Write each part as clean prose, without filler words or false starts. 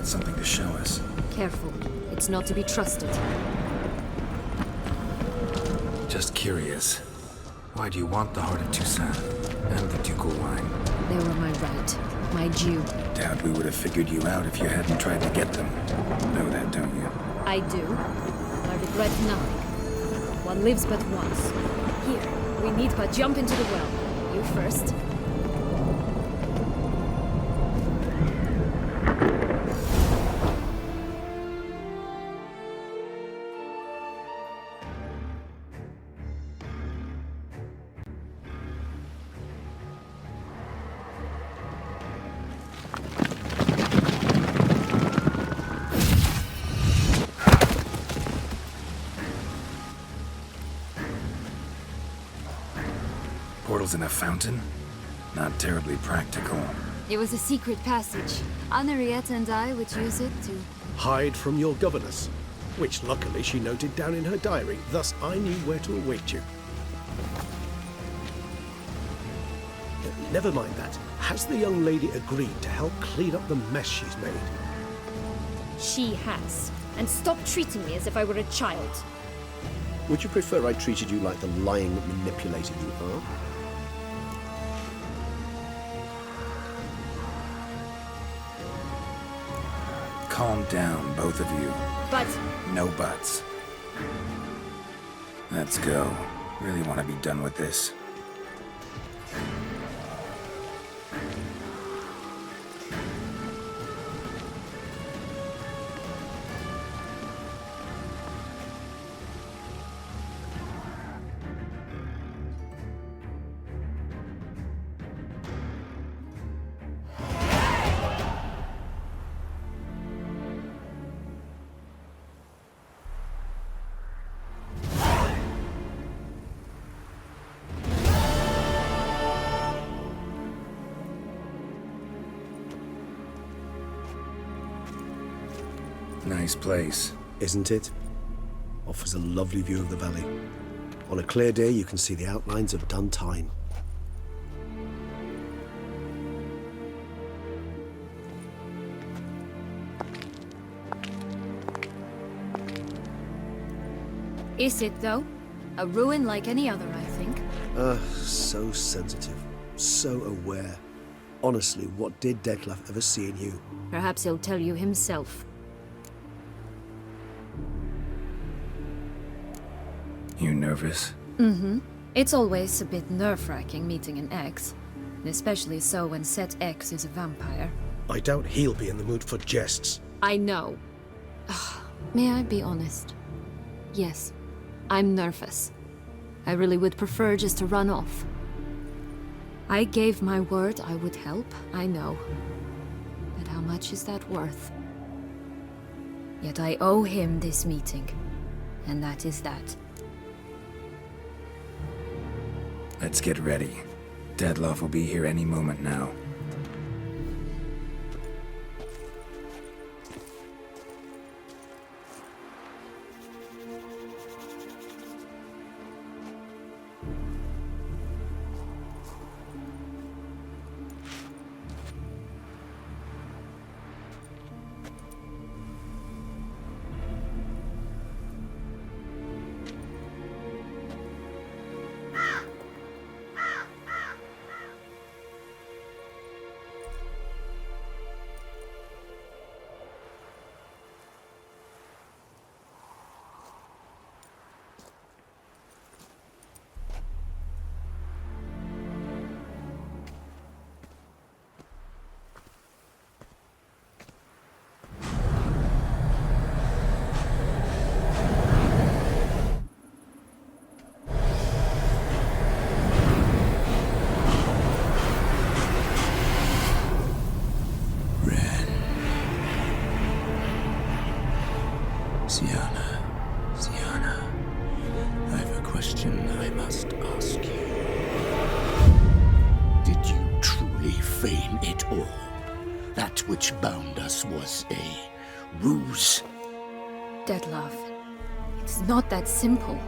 something to show us. Careful. It's not to be trusted. Just curious. Why do you want the Heart of Toussaint and the ducal wine? They were my right. My due. Doubt we would have figured you out if you hadn't tried to get them. Know that, don't you? I do. I regret nothing. One lives but once. Here, we need but jump into the well. You first. Portals in a fountain? Not terribly practical. It was a secret passage. Henriette and I would use it to... Hide from your governess, which luckily she noted down in her diary, thus I knew where to await you. Never mind that. Has the young lady agreed to help clean up the mess she's made? She has. And stop treating me as if I were a child. Would you prefer I treated you like the lying manipulator you are? Calm down, both of you. But... No buts. Let's go. Really want to be done with this. Nice place. Isn't it? Offers a lovely view of the valley. On a clear day, you can see the outlines of Duntine. Is it, though? A ruin like any other, I think. So sensitive. So aware. Honestly, what did Dettlaff ever see in you? Perhaps he'll tell you himself. You nervous? Mm-hmm. It's always a bit nerve-wracking meeting an ex. Especially so when said ex is a vampire. I doubt he'll be in the mood for jests. I know. May I be honest? Yes, I'm nervous. I really would prefer just to run off. I gave my word I would help, I know. But how much is that worth? Yet I owe him this meeting. And that is that. Let's get ready. Dettlaff will be here any moment now. Syanna, I have a question I must ask you. Did you truly feign it all? That which bound us was a ruse? Dettlaff, it's not that simple.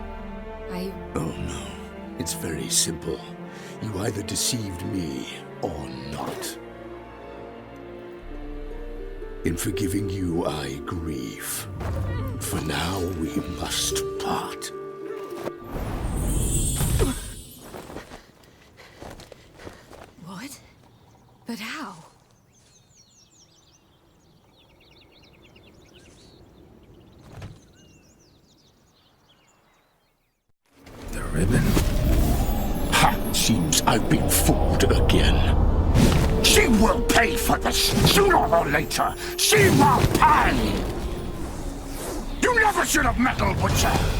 Oh no, it's very simple. You either deceived me or not. In forgiving you, I grieve. For now, we must part. What? But how? The ribbon? Ha! Seems I've been fooled again. She will pay for this, sooner or later. She will pay! You never should have meddled with her!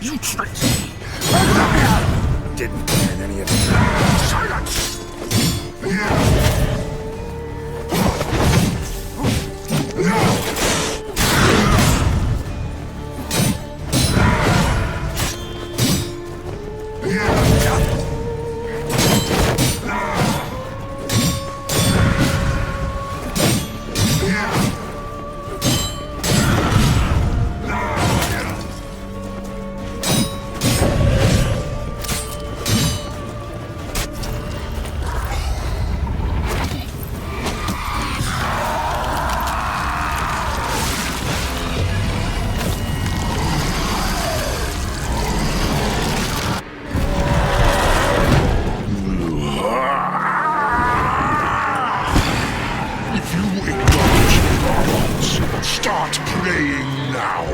You tricked me! I didn't plan any of it. Silence! Start playing now!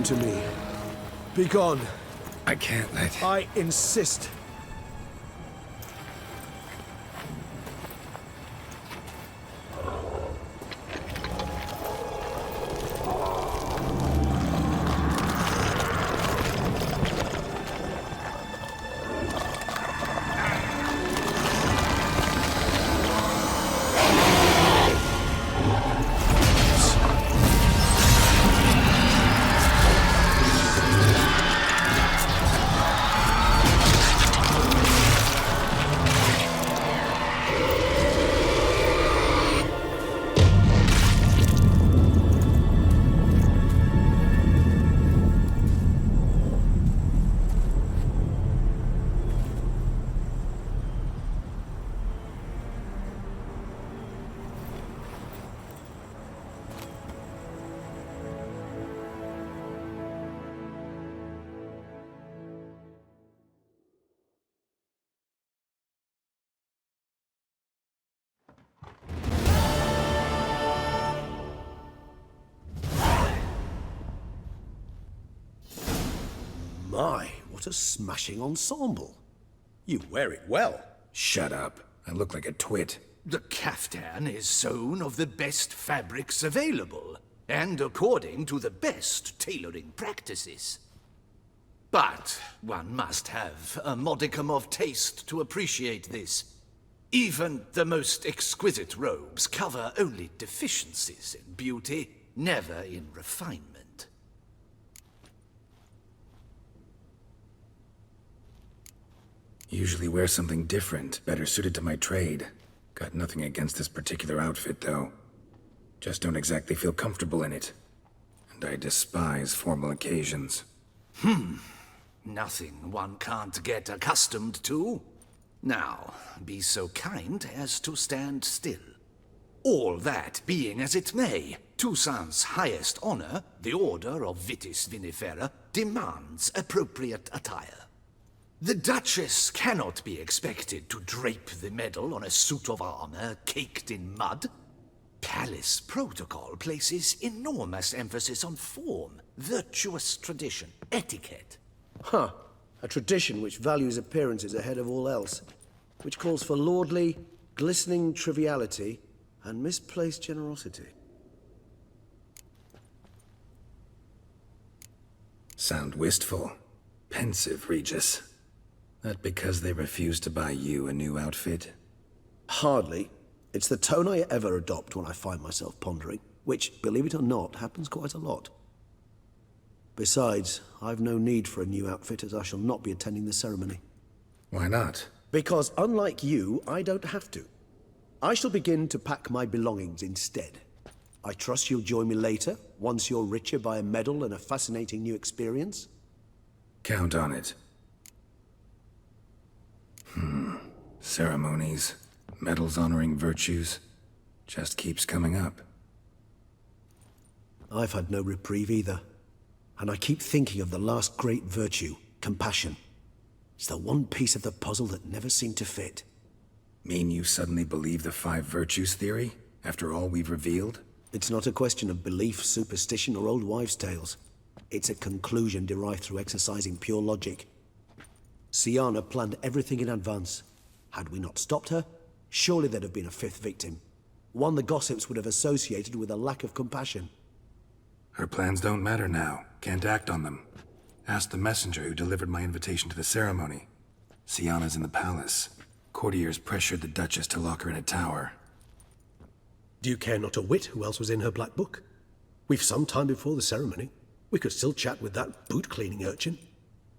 to me. Be gone. I can't let... I insist. My, what a smashing ensemble. You wear it well. Shut up. I look like a twit. The caftan is sewn of the best fabrics available, and according to the best tailoring practices. But one must have a modicum of taste to appreciate this. Even the most exquisite robes cover only deficiencies in beauty, never in refinement. Usually wear something different, better suited to my trade. Got nothing against this particular outfit, though. Just don't exactly feel comfortable in it. And I despise formal occasions. Nothing one can't get accustomed to. Now, be so kind as to stand still. All that being as it may, Toussaint's highest honor, the Order of Vitis Vinifera, demands appropriate attire. The Duchess cannot be expected to drape the medal on a suit of armor caked in mud. Palace protocol places enormous emphasis on form, virtuous tradition, etiquette. Huh. A tradition which values appearances ahead of all else. Which calls for lordly, glistening triviality and misplaced generosity. Sound wistful. Pensive, Regis. That because they refuse to buy you a new outfit? Hardly. It's the tone I ever adopt when I find myself pondering, which, believe it or not, happens quite a lot. Besides, I've no need for a new outfit as I shall not be attending the ceremony. Why not? Because unlike you, I don't have to. I shall begin to pack my belongings instead. I trust you'll join me later, once you're richer by a medal and a fascinating new experience? Count on it. Ceremonies, medals honoring virtues, just keeps coming up. I've had no reprieve either. And I keep thinking of the last great virtue, compassion. It's the one piece of the puzzle that never seemed to fit. Mean you suddenly believe the 5 virtues theory, after all we've revealed? It's not a question of belief, superstition, or old wives' tales. It's a conclusion derived through exercising pure logic. Syanna planned everything in advance. Had we not stopped her, surely there'd have been a 5th victim. One the gossips would have associated with a lack of compassion. Her plans don't matter now. Can't act on them. Ask the messenger who delivered my invitation to the ceremony. Syanna's in the palace. Courtiers pressured the Duchess to lock her in a tower. Do you care not a whit who else was in her black book? We've some time before the ceremony. We could still chat with that boot-cleaning urchin.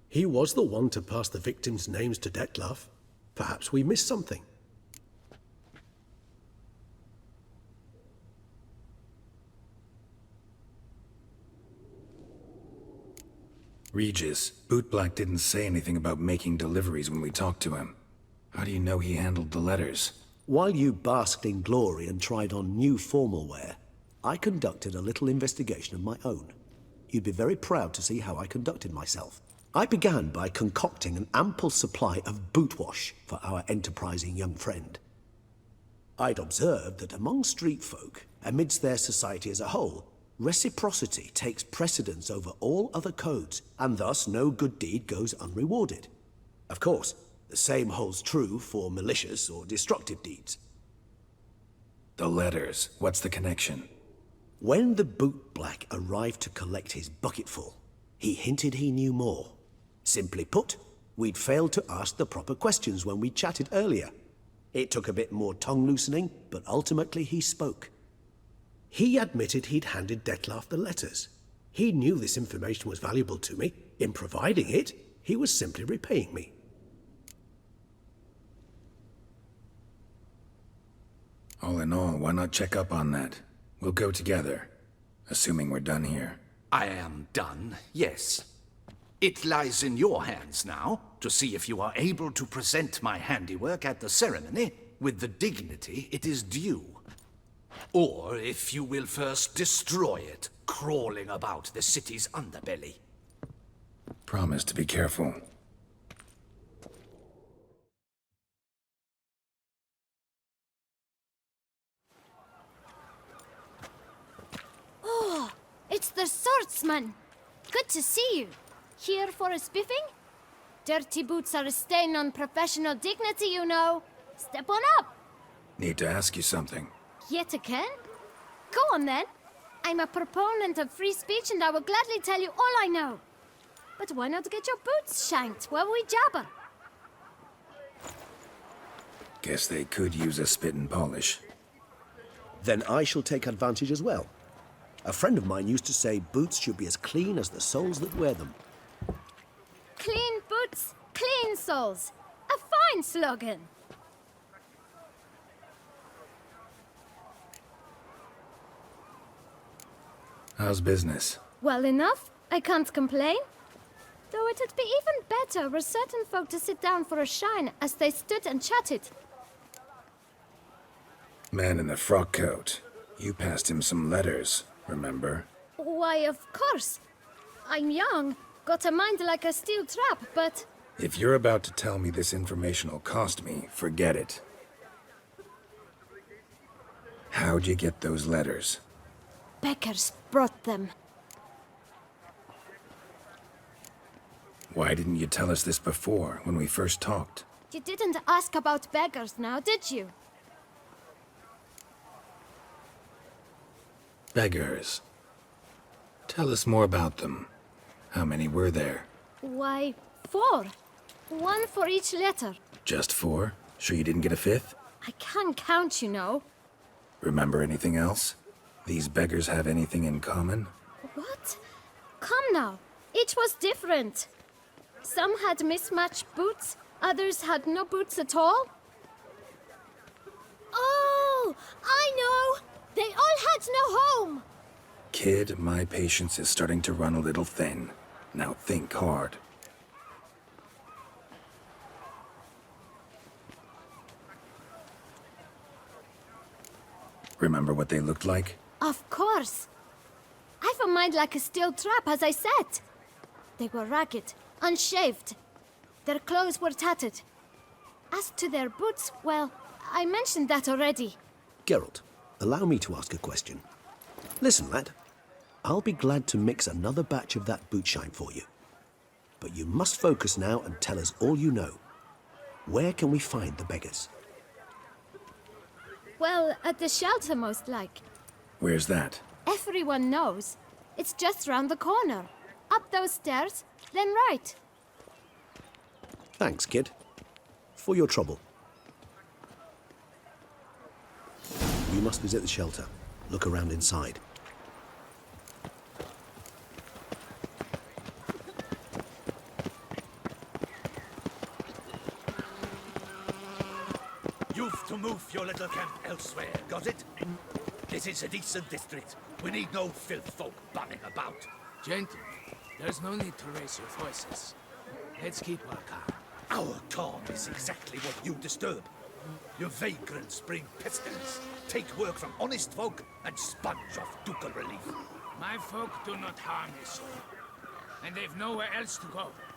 He was the one to pass the victims' names to Dettlaff. Perhaps we missed something. Regis, Bootblack didn't say anything about making deliveries when we talked to him. How do you know he handled the letters? While you basked in glory and tried on new formal wear, I conducted a little investigation of my own. You'd be very proud to see how I conducted myself. I began by concocting an ample supply of boot wash for our enterprising young friend. I'd observed that among street folk, amidst their society as a whole, Reciprocity takes precedence over all other codes, and thus no good deed goes unrewarded. Of course, the same holds true for malicious or destructive deeds. The letters, what's the connection? When the Boot Black arrived to collect his bucketful, he hinted he knew more. Simply put, we'd failed to ask the proper questions when we chatted earlier. It took a bit more tongue-loosening, but ultimately he spoke. He admitted he'd handed Dettlaff the letters. He knew this information was valuable to me. In providing it, he was simply repaying me. All in all, why not check up on that? We'll go together, assuming we're done here. I am done, yes. It lies in your hands now to see if you are able to present my handiwork at the ceremony with the dignity it is due. Or if you will first destroy it, crawling about the city's underbelly. Promise to be careful. Oh, it's the swordsman. Good to see you. Here for a spiffing? Dirty boots are a stain on professional dignity, you know. Step on up. Need to ask you something. Yet again? Go on then. I'm a proponent of free speech and I will gladly tell you all I know. But why not get your boots shanked while we jabber? Guess they could use a spit and polish. Then I shall take advantage as well. A friend of mine used to say boots should be as clean as the soles that wear them. Clean boots, clean soles. A fine slogan. How's business? Well enough. I can't complain. Though it'd be even better were certain folk to sit down for a shine as they stood and chatted. Man in the frock coat. You passed him some letters, remember? Why, of course. I'm young, got a mind like a steel trap, but... If you're about to tell me this information will cost me, forget it. How'd you get those letters? Beggars brought them. Why didn't you tell us this before, when we first talked? You didn't ask about beggars now, did you? Beggars. Tell us more about them. How many were there? Why, 4. 1 for each letter. Just 4? Sure you didn't get a 5th? I can't count, you know. Remember anything else? These beggars have anything in common? What? Come now. Each was different. Some had mismatched boots, others had no boots at all. Oh, I know! They all had no home! Kid, my patience is starting to run a little thin. Now think hard. Remember what they looked like? Of course. I've a mind like a steel trap, as I said. They were ragged, unshaved. Their clothes were tattered. As to their boots, well, I mentioned that already. Geralt, allow me to ask a question. Listen, lad. I'll be glad to mix another batch of that boot shine for you. But you must focus now and tell us all you know. Where can we find the beggars? Well, at the shelter, most like. Where's that? Everyone knows. It's just round the corner. Up those stairs, then right. Thanks, kid. For your trouble. You must visit the shelter. Look around inside. You've to move your little camp elsewhere, got it? This is a decent district. We need no filth folk bunning about. Gentlemen, there's no need to raise your voices. Let's keep our calm. Our calm is exactly what you disturb. Your vagrants bring pestilence, take work from honest folk, and sponge off ducal relief. My folk do not harm this soul, and they've nowhere else to go.